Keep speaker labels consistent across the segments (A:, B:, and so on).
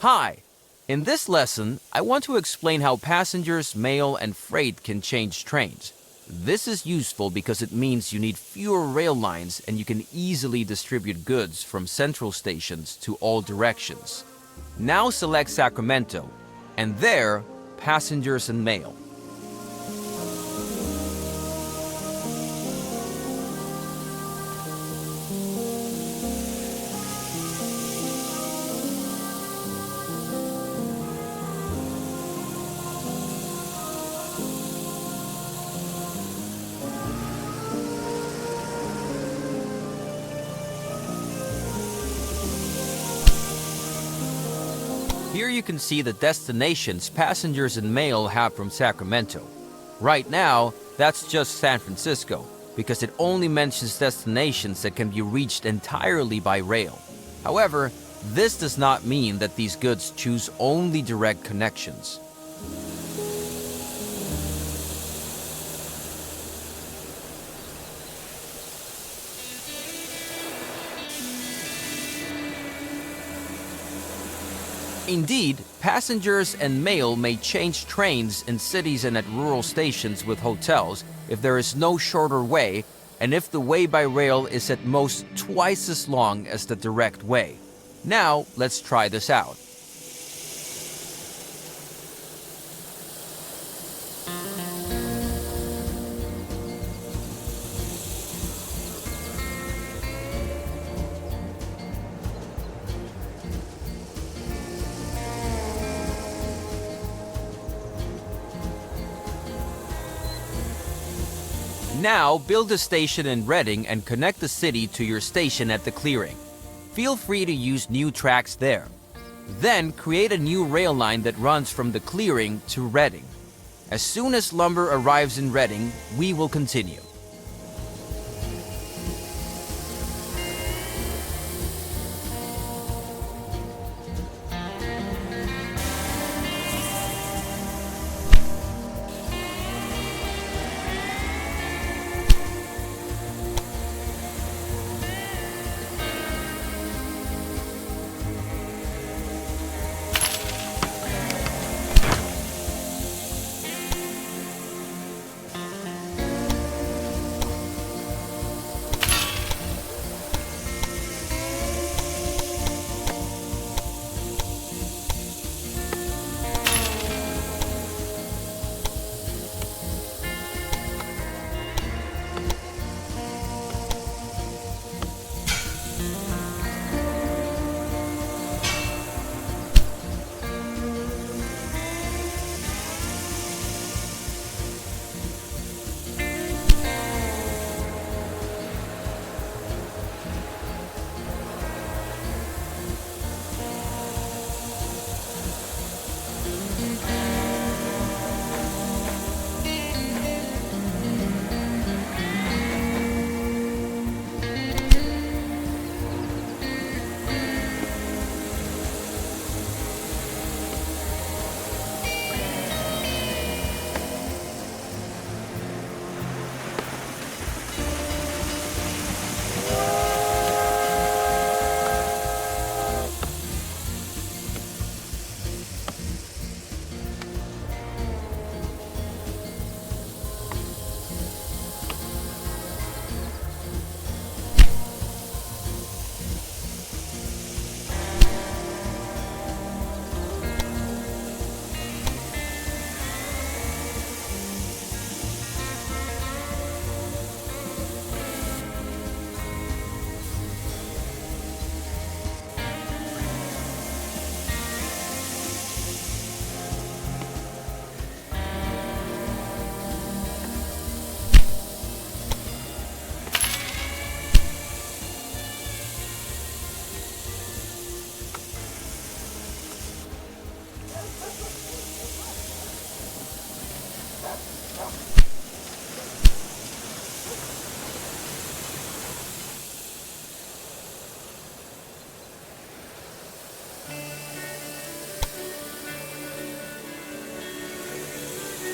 A: Hi! In this lesson, I want to explain how passengers, mail, and freight can change trains. This is useful because it means you need fewer rail lines and you can easily distribute goods from central stations to all directions. Now select Sacramento, and there, passengers and mail. Here you can see the destinations passengers and mail have from Sacramento. Right now, that's just San Francisco, because it only mentions destinations that can be reached entirely by rail. However, this does not mean that these goods choose only direct connections. Indeed, passengers and mail may change trains in cities and at rural stations with hotels if there is no shorter way and if the way by rail is at most twice as long as the direct way. Now, let's try this out. Now, build a station in Reading and connect the city to your station at the clearing. Feel free to use new tracks there. Then, create a new rail line that runs from the clearing to Reading. As soon as lumber arrives in Reading, we will continue.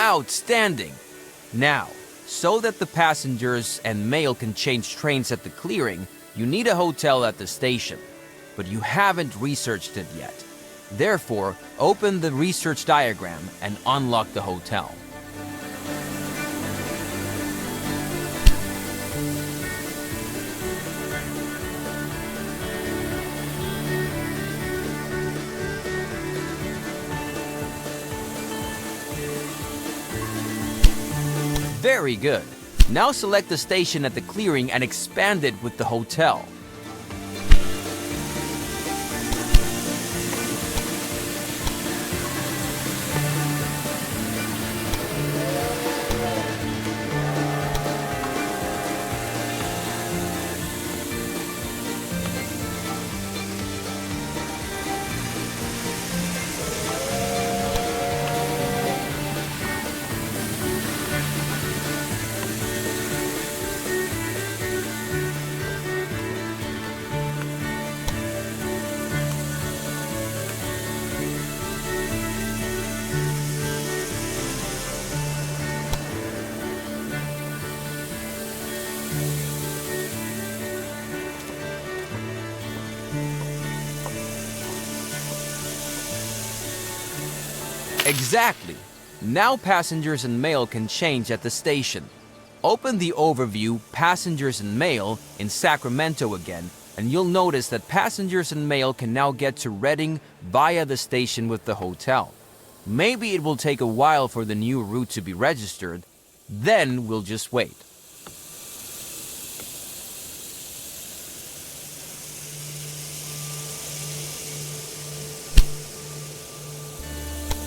A: Outstanding! Now, so that the passengers and mail can change trains at the clearing, you need a hotel at the station. But you haven't researched it yet. Therefore, open the research diagram and unlock the hotel. Very good. Now select the station at the clearing and expand it with the hotel. Exactly. Now passengers and mail can change at the station. Open the overview Passengers and Mail in Sacramento again, and you'll notice that passengers and mail can now get to Redding via the station with the hotel. Maybe it will take a while for the new route to be registered, then we'll just wait.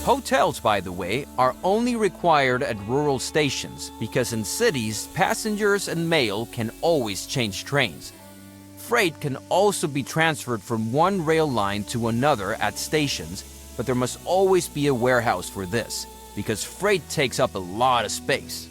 A: Hotels, by the way, are only required at rural stations because in cities, passengers and mail can always change trains. Freight can also be transferred from one rail line to another at stations, but there must always be a warehouse for this because freight takes up a lot of space.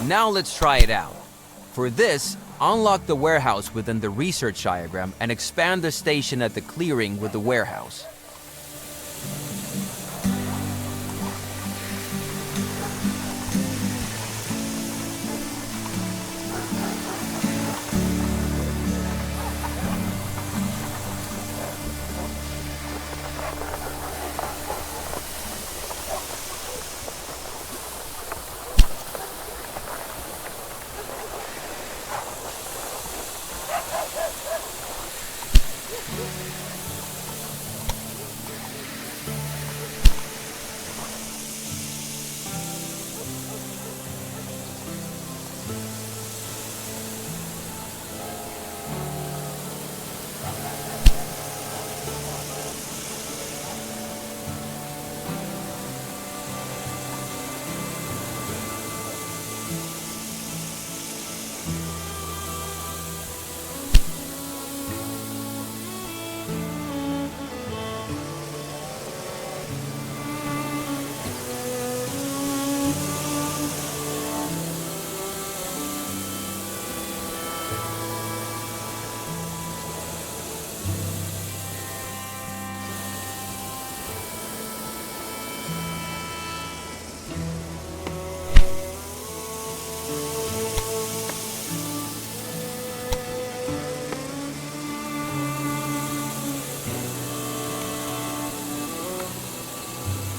A: Now let's try it out. For this, unlock the warehouse within the research diagram and expand the station at the clearing with the warehouse.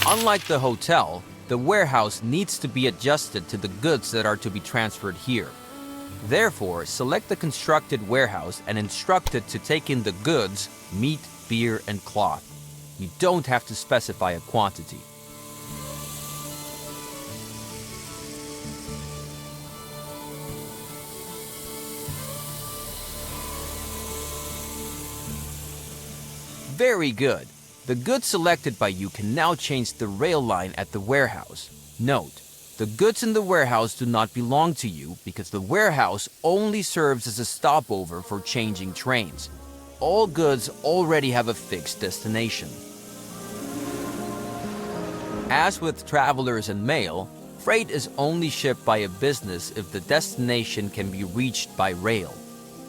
A: Unlike the hotel, the warehouse needs to be adjusted to the goods that are to be transferred here. Therefore, select the constructed warehouse and instruct it to take in the goods, meat, beer, and cloth. You don't have to specify a quantity. Very good. The goods selected by you can now change the rail line at the warehouse. Note, the goods in the warehouse do not belong to you because the warehouse only serves as a stopover for changing trains. All goods already have a fixed destination. As with travelers and mail, freight is only shipped by a business if the destination can be reached by rail.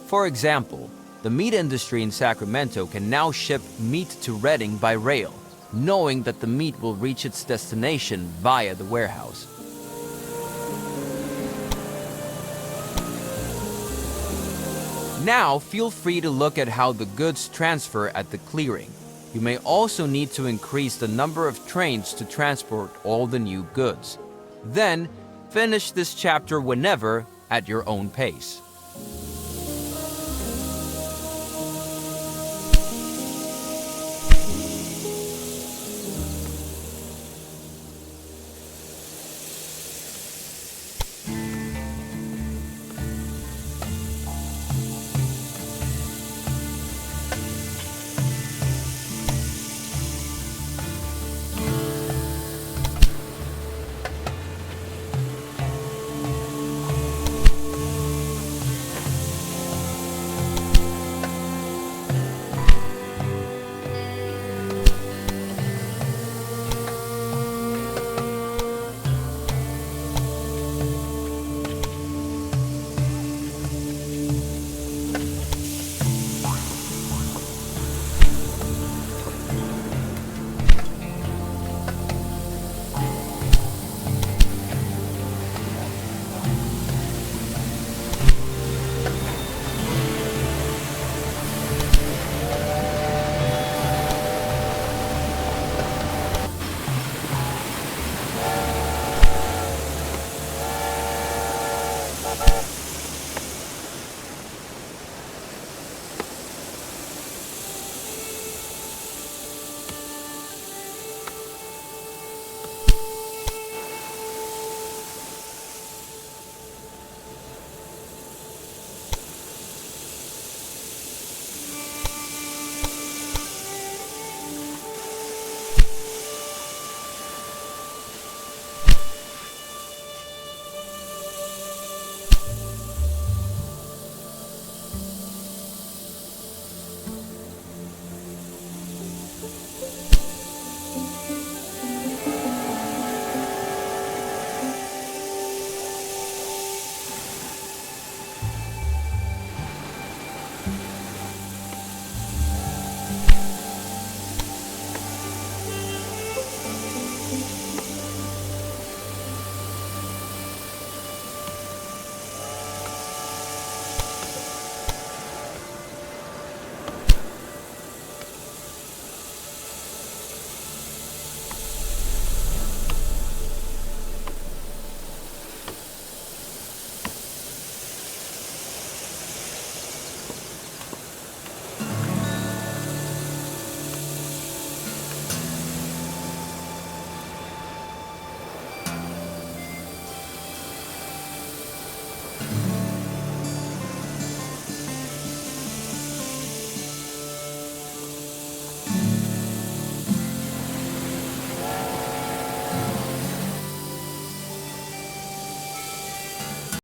A: For example, the meat industry in Sacramento can now ship meat to Redding by rail, knowing that the meat will reach its destination via the warehouse. Now, feel free to look at how the goods transfer at the clearing. You may also need to increase the number of trains to transport all the new goods. Then, finish this chapter whenever at your own pace.